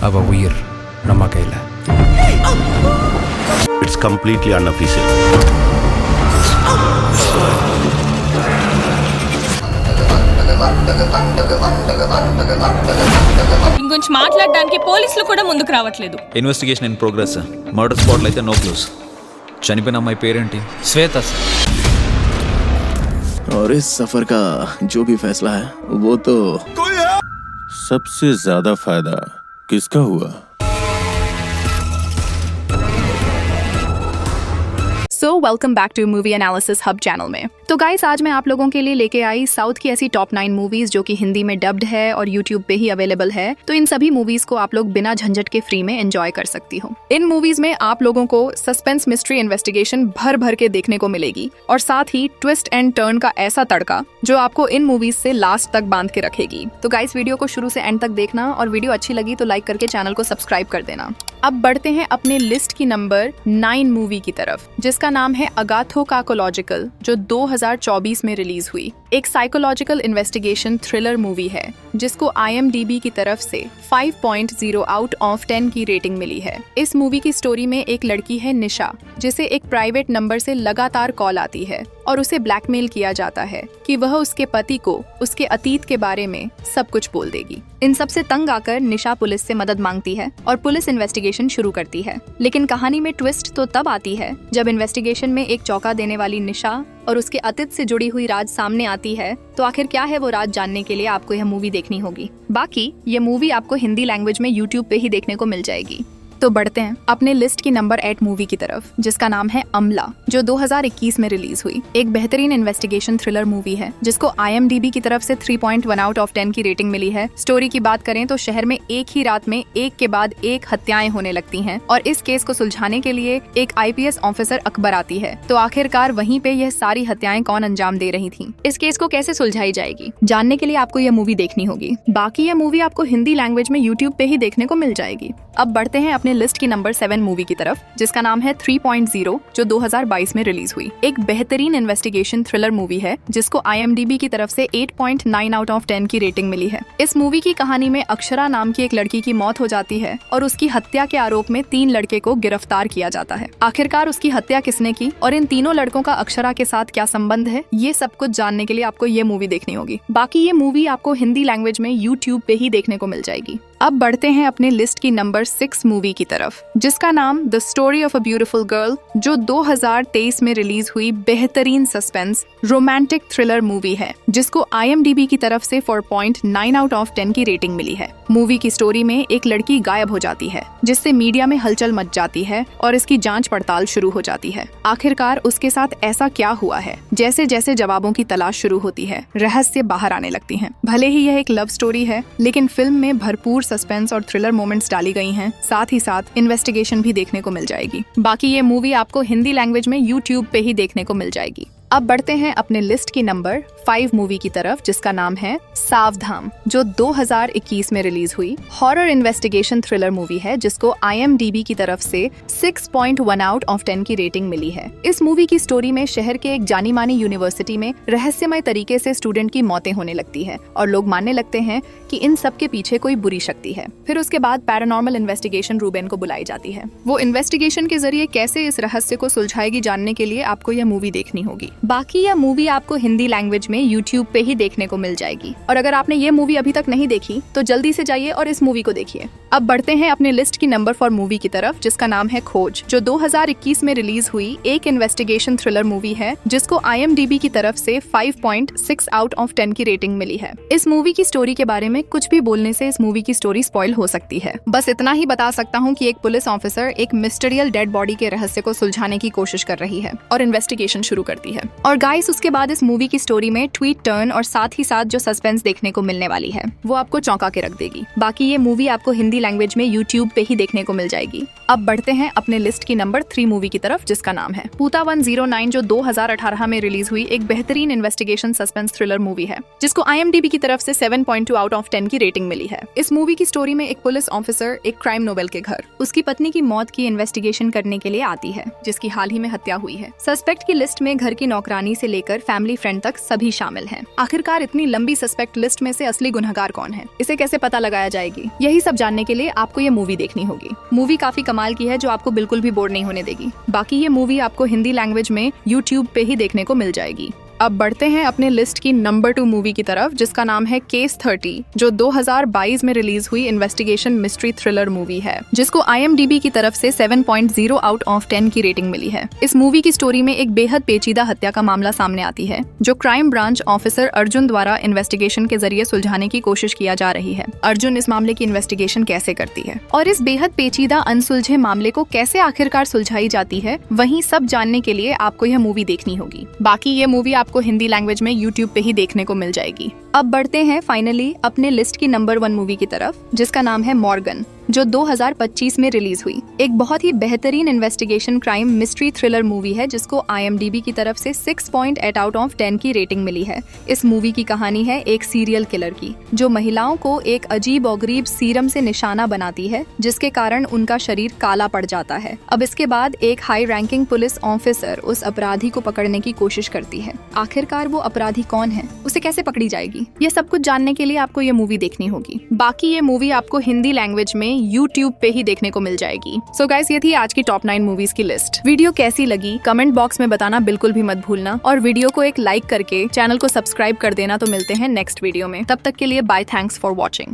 அவ உயிர் நம்ம கையில். It's completely unofficial. ఇంకొంచెం మాట్లాడడానికి పోలీసులు కూడా ముందుకు రావట్లేదు. Investigation in progress. మర్డర్ స్పాట్లో అయితే నో క్లూస్. చనిపోయిన అమ్మాయి పేరేంటి? శ్వేత సార్. और इस सफर का जो भी फैसला है वो तो सबसे ज्यादा फायदा किसका हुआ? So welcome back to movie analysis hub channel में। तो गाइस, आज मैं आप लोगों के लिए लेके आई साउथ की ऐसी टॉप 9 मूवीज जो कि हिंदी में डब्ड है और यूट्यूब पे ही अवेलेबल है। तो इन सभी मूवीज को आप लोग बिना झंझट के फ्री में एंजॉय कर सकती हो। इन मूवीज में आप लोगों को सस्पेंस, मिस्ट्री, इन्वेस्टिगेशन भर भर के देखने को मिलेगी और साथ ही ट्विस्ट एंड टर्न का ऐसा तड़का जो आपको इन मूवीज से लास्ट तक बांध के रखेगी। तो गाइस, वीडियो को शुरू से एंड तक देखना और वीडियो अच्छी लगी तो लाइक करके चैनल को सब्सक्राइब कर देना। अब बढ़ते हैं अपने लिस्ट की नंबर 9 मूवी की तरफ, जिसका नाम है अगाथोकाकोलॉजिकल, जो 2024 में रिलीज हुई। एक साइकोलॉजिकल इन्वेस्टिगेशन थ्रिलर मूवी है जिसको IMDb की तरफ से 5.0 आउट ऑफ 10 की रेटिंग मिली है। इस मूवी की स्टोरी में एक लड़की है निशा, जिसे एक प्राइवेट नंबर से लगातार कॉल आती है और उसे ब्लैकमेल किया जाता है कि वह उसके पति को उसके अतीत के बारे में सब कुछ बोल देगी। इन सब से तंग आकर निशा पुलिस से मदद मांगती है और पुलिस इन्वेस्टिगेशन शुरू करती है। लेकिन कहानी में ट्विस्ट तो तब आती है जब इन्वेस्टिगेशन में एक चौंका देने वाली निशा और उसके अतीत से जुड़ी हुई राज सामने आती है। तो आखिर क्या है वो राज, जानने के लिए आपको यह मूवी देखनी होगी। बाकी ये मूवी आपको हिंदी लैंग्वेज में यूट्यूब पे ही देखने को मिल जाएगी। तो बढ़ते हैं अपने लिस्ट की नंबर 8 मूवी की तरफ, जिसका नाम है अमला, जो 2021 में रिलीज हुई। एक बेहतरीन इन्वेस्टिगेशन थ्रिलर मूवी है जिसको IMDb की तरफ से 3.1 आउट ऑफ 10 की रेटिंग मिली है। स्टोरी की बात करें तो शहर में एक ही रात में एक के बाद एक हत्याएं होने लगती हैं और इस केस को सुलझाने के लिए एक IPS ऑफिसर अकबर आती है। तो आखिरकार वहीं पे यह सारी हत्याएं कौन अंजाम दे रही थी, इस केस को कैसे सुलझाई जाएगी, जानने के लिए आपको यह मूवी देखनी होगी। बाकी यह मूवी आपको हिंदी लैंग्वेज में यूट्यूब पे ही देखने को मिल जाएगी। अब बढ़ते हैं अपने लिस्ट की नंबर 7 मूवी की तरफ, जिसका नाम है 3.0, जो 2022 में रिलीज हुई। एक बेहतरीन इन्वेस्टिगेशन थ्रिलर मूवी है जिसको IMDb की तरफ से 8.9 आउट ऑफ 10 की रेटिंग मिली है। इस मूवी की कहानी में अक्षरा नाम की एक लड़की की मौत हो जाती है और उसकी हत्या के आरोप में 3 लड़के को गिरफ्तार किया जाता है। आखिरकार उसकी हत्या किसने की और इन तीनों लड़कों का अक्षरा के साथ क्या संबंध है, ये सब कुछ जानने के लिए आपको ये मूवी देखनी होगी। बाकी ये मूवी आपको हिंदी लैंग्वेज में यूट्यूब पे ही देखने को मिल जाएगी। अब बढ़ते हैं अपने लिस्ट की नंबर 6 मूवी की तरफ, जिसका नाम the story of a beautiful girl, जो 2023 में रिलीज हुई बेहतरीन सस्पेंस रोमांटिक थ्रिलर मूवी है, जिसको IMDb की तरफ से 4.9 आउट ऑफ 10 की रेटिंग मिली है। मूवी की स्टोरी में एक लड़की गायब हो जाती है, जिससे मीडिया में हलचल मच जाती है और इसकी जांच पड़ताल शुरू हो जाती है। आखिरकार उसके साथ ऐसा क्या हुआ है, जैसे जैसे जवाबों की तलाश शुरू होती है, रहस्य बाहर आने लगती हैं। भले ही यह एक लव स्टोरी है, लेकिन फिल्म में भरपूर सस्पेंस और थ्रिलर मोमेंट्स डाली गई हैं। साथ ही साथ इन्वेस्टिगेशन भी देखने को मिल जाएगी। बाकी ये मूवी आपको हिंदी लैंग्वेज में यूट्यूब पे ही देखने को मिल जाएगी। अब बढ़ते हैं अपने लिस्ट की नंबर 5 मूवी की तरफ, जिसका नाम है सावधान, जो 2021 में रिलीज हुई। हॉरर इन्वेस्टिगेशन थ्रिलर मूवी है जिसको IMDb की तरफ से 6.1 आउट ऑफ 10 की रेटिंग मिली है। इस मूवी की स्टोरी में शहर के एक जानी मानी यूनिवर्सिटी में रहस्यमय तरीके से स्टूडेंट की मौतें होने लगती है और लोग मानने लगते हैं कि इन सब के पीछे कोई बुरी शक्ति है। फिर उसके बाद पैरानॉर्मल इन्वेस्टिगेशन रूबेन को बुलाई जाती है। वो इन्वेस्टिगेशन के जरिए कैसे इस रहस्य को सुलझाएगी, जानने के लिए आपको यह मूवी देखनी होगी। बाकी यह मूवी आपको हिंदी लैंग्वेज में यूट्यूब पे ही देखने को मिल जाएगी। और अगर आपने ये मूवी अभी तक नहीं देखी तो जल्दी से जाइए और इस मूवी को देखिए। अब बढ़ते हैं अपने लिस्ट की नंबर 4 मूवी की तरफ, जिसका नाम है खोज, जो 2021 में रिलीज हुई एक इन्वेस्टिगेशन थ्रिलर मूवी है जिसको IMDb की तरफ से 5.6 आउट ऑफ 10 की रेटिंग मिली है। इस मूवी की स्टोरी के बारे में कुछ भी बोलने से इस मूवी की स्टोरी स्पॉइल हो सकती है। बस इतना ही बता सकता हूँ कि एक पुलिस ऑफिसर एक मिस्टीरियल डेड बॉडी के रहस्य को सुलझाने की कोशिश कर रही है और इन्वेस्टिगेशन शुरू करती है। और गाइस, उसके बाद इस मूवी की स्टोरी में ट्वीट टर्न और साथ ही साथ जो सस्पेंस देखने को मिलने वाली है वो आपको चौंका के रख देगी। बाकी ये मूवी आपको हिंदी लैंग्वेज में यूट्यूब पे ही देखने को मिल जाएगी। अब बढ़ते हैं अपने लिस्ट की नंबर 3 मूवी की तरफ, जिसका नाम है पूता 109, जो 2018 में रिलीज हुई एक बेहतरीन इन्वेस्टिगेशन सस्पेंस थ्रिलर मूवी है जिसको IMDb की तरफ से 7.2 आउट ऑफ 10 की रेटिंग मिली है। इस मूवी की स्टोरी में एक पुलिस ऑफिसर एक क्राइम नोबेल के घर उसकी पत्नी की मौत की इन्वेस्टिगेशन करने के लिए आती है, जिसकी हाल ही में हत्या हुई है। सस्पेक्ट की लिस्ट में घर की नौकरानी से लेकर फैमिली फ्रेंड तक सभी शामिल हैं। आखिरकार इतनी लंबी सस्पेक्ट लिस्ट में से असली गुनहगार कौन है, इसे कैसे पता लगाया जाएगी, यही सब जानने के लिए आपको ये मूवी देखनी होगी। मूवी काफी कमाल की है जो आपको बिल्कुल भी बोर नहीं होने देगी। बाकी ये मूवी आपको हिंदी लैंग्वेज में YouTube पे ही देखने को मिल जाएगी। अब बढ़ते हैं अपने लिस्ट की नंबर 2 मूवी की तरफ, जिसका नाम है केस 30, जो 2022 में रिलीज हुई इन्वेस्टिगेशन मिस्ट्री थ्रिलर मूवी है, जिसको IMDb की तरफ से 7.0 आउट ऑफ 10 की रेटिंग मिली है। इस मूवी की स्टोरी में एक बेहद पेचीदा हत्या का मामला सामने आती है, जो क्राइम ब्रांच ऑफिसर अर्जुन द्वारा इन्वेस्टिगेशन के जरिए सुलझाने की कोशिश किया जा रही है। अर्जुन इस मामले की इन्वेस्टिगेशन कैसे करती है और इस बेहद पेचीदा अनसुलझे मामले को कैसे आखिरकार सुलझाई जाती है, वही सब जानने के लिए आपको यह मूवी देखनी होगी। बाकी ये मूवी आपको हिंदी लैंग्वेज में YouTube पे ही देखने को मिल जाएगी। अब बढ़ते हैं फाइनली अपने लिस्ट की नंबर 1 मूवी की तरफ, जिसका नाम है मॉर्गन, जो 2025 में रिलीज हुई। एक बहुत ही बेहतरीन investigation crime mystery thriller movie है, जिसको IMDb की तरफ से 6.8 आउट ऑफ 10 की रेटिंग मिली है। इस मूवी की कहानी है एक सीरियल किलर की, जो महिलाओं को एक अजीब और गरीब सीरम से निशाना बनाती है, जिसके कारण उनका शरीर काला पड़ जाता है। अब इसके बाद एक हाई रैंकिंग पुलिस ऑफिसर उस अपराधी को पकड़ने की कोशिश करती है। आखिरकार वो अपराधी कौन है, उसे कैसे पकड़ी जाएगी, ये सब कुछ जानने के लिए आपको ये मूवी देखनी होगी। बाकी ये मूवी आपको हिंदी लैंग्वेज में YouTube पे ही देखने को मिल जाएगी। सो गाइस, ये थी आज की टॉप 9 मूवीज की लिस्ट। वीडियो कैसी लगी कमेंट बॉक्स में बताना बिल्कुल भी मत भूलना, और वीडियो को एक लाइक करके चैनल को सब्सक्राइब कर देना। तो मिलते हैं नेक्स्ट वीडियो में, तब तक के लिए बाय, थैंक्स फॉर वॉचिंग।